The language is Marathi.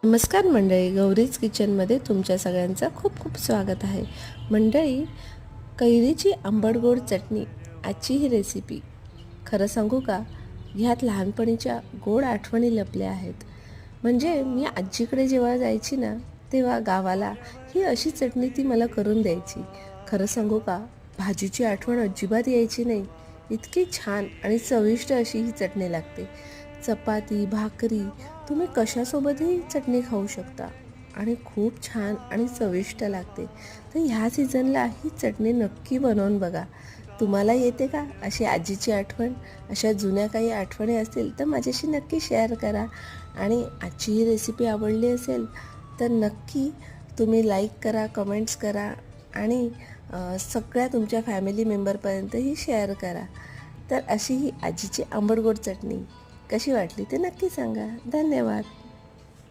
नमस्कार मंडळी, गौरीज किचनमध्ये तुमच्या सगळ्यांचं खूप खूप स्वागत आहे. मंडळी, कैरीची आंबट गोड चटणी आजची ही रेसिपी. खरं सांगू का, ह्यात लहानपणीच्या गोड आठवणी लपल्या आहेत. म्हणजे मी आजीकडे जेव्हा जायची ना, तेव्हा गावाला ही अशी चटणी ती मला करून द्यायची. खरं सांगू का, भाजीची आठवण अजिबात यायची नाही. इतकी छान आणि चविष्ट अशी ही चटणी लागते. चपाती, भाकरी तुम्ही कशासोबतही चटणी खाऊ शकता आणि खूप छान आणि चविष्ट लागते. तर ह्या सीझनला ही चटणी नक्की बनवून बघा. तुम्हाला येते का अशी आजीची आठवण? अशा जुन्या काही आठवणी असतील तर माझ्याशी नक्की शेअर करा. आणि आजची ही रेसिपी आवडली असेल तर नक्की तुम्ही लाईक करा, कमेंट्स करा आणि सगळ्या तुमच्या फॅमिली मेंबरपर्यंतही शेअर करा. तर अशी ही आजीची आंबट गोड चटणी कशी वाटली ते नक्की सांगा. धन्यवाद.